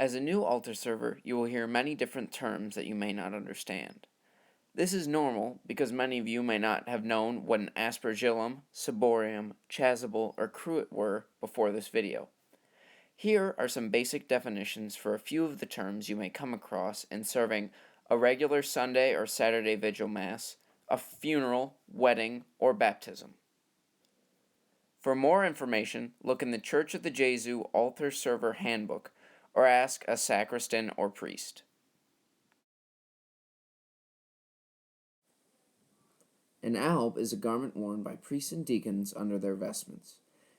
As a new altar server, you will hear many different terms that you may not understand. This is normal because many of you may not have known what an aspergillum, ciborium, chasuble, or cruet were before this video. Here are some basic definitions for a few of the terms you may come across in serving a regular Sunday or Saturday vigil mass, a funeral, wedding, or baptism. For more information, look in the Church of the Jesu Altar Server Handbook or ask a sacristan or priest. An alb is a garment worn by priests and deacons under their vestments.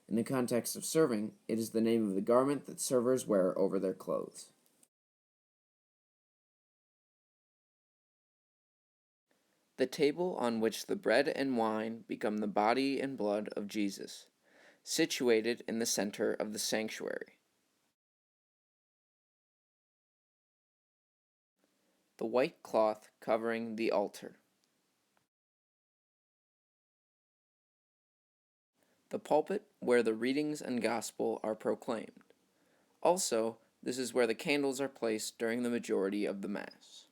In the context of serving, it is the name of the garment that servers wear over their clothes. The table on which the bread and wine become the body and blood of Jesus, situated in the center of the sanctuary. The white cloth covering the altar. The pulpit where the readings and gospel are proclaimed. Also, this is where the candles are placed during the majority of the Mass.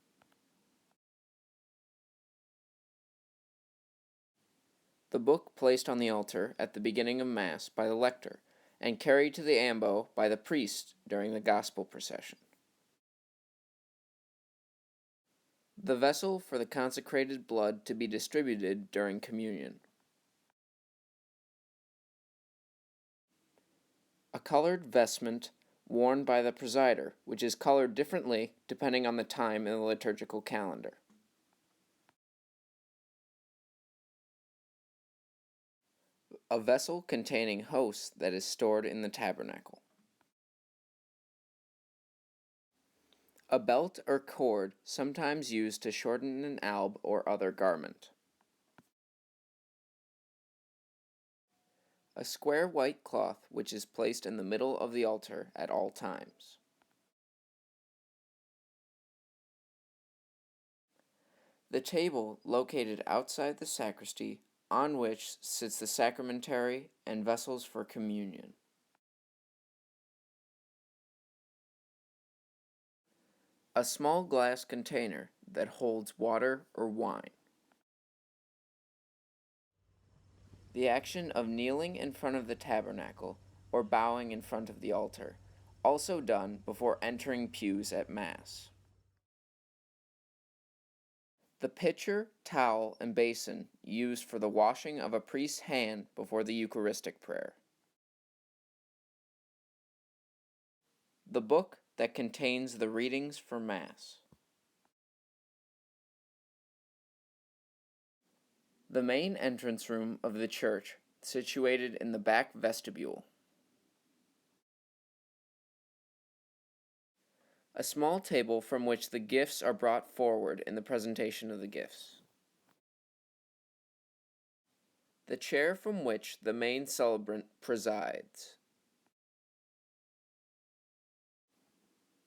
The book placed on the altar at the beginning of Mass by the lector and carried to the ambo by the priest during the gospel procession. The vessel for the consecrated blood to be distributed during communion. A colored vestment worn by the presider, which is colored differently depending on the time in the liturgical calendar. A vessel containing hosts that is stored in the tabernacle. A belt or cord sometimes used to shorten an alb or other garment. A square white cloth which is placed in the middle of the altar at all times. The table located outside the sacristy on which sits the sacramentary and vessels for communion. A small glass container that holds water or wine. The action of kneeling in front of the tabernacle or bowing in front of the altar, also done before entering pews at Mass. The pitcher, towel, and basin used for the washing of a priest's hand before the Eucharistic prayer. The book that contains the readings for Mass. The main entrance room of the church, situated in the back vestibule. A small table from which the gifts are brought forward in the presentation of the gifts. The chair from which the main celebrant presides.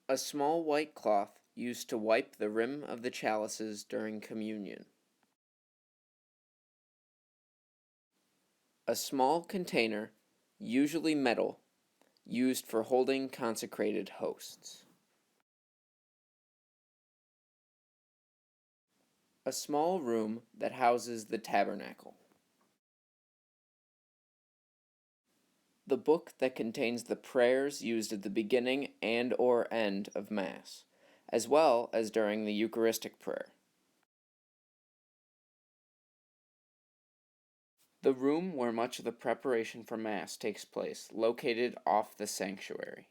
A small white cloth used to wipe the rim of the chalices during communion. A small container, usually metal, used for holding consecrated hosts. A small room that houses the tabernacle. The book that contains the prayers used at the beginning and or end of Mass, as well as during the Eucharistic prayer. The room where much of the preparation for Mass takes place, located off the sanctuary.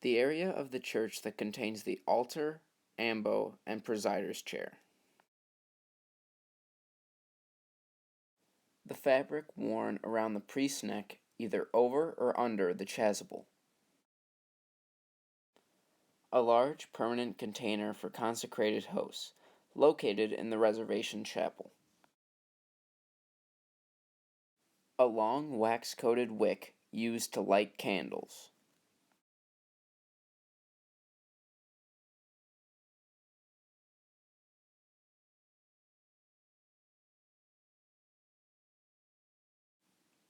The area of the church that contains the altar, ambo, and presider's chair. The fabric worn around the priest's neck, either over or under the chasuble. A large permanent container for consecrated hosts, located in the reservation chapel. A long wax-coated wick used to light candles.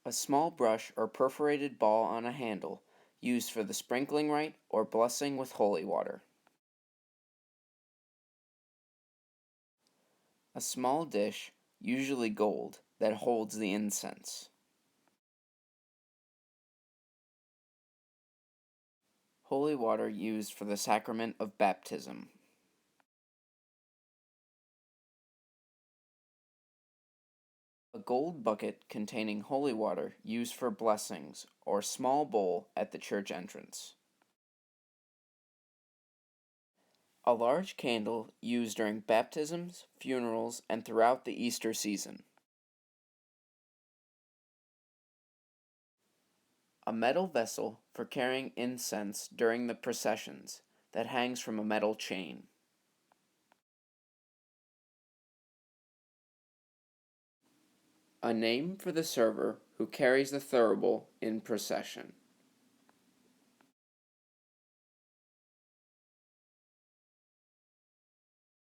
A small brush or perforated ball on a handle, used for the sprinkling rite or blessing with holy water. A small dish, usually gold, that holds the incense. Holy water used for the sacrament of baptism. A gold bucket containing holy water used for blessings, or small bowl at the church entrance. A large candle used during baptisms, funerals, and throughout the Easter season. A metal vessel for carrying incense during the processions that hangs from a metal chain. A name for the server who carries the thurible in procession.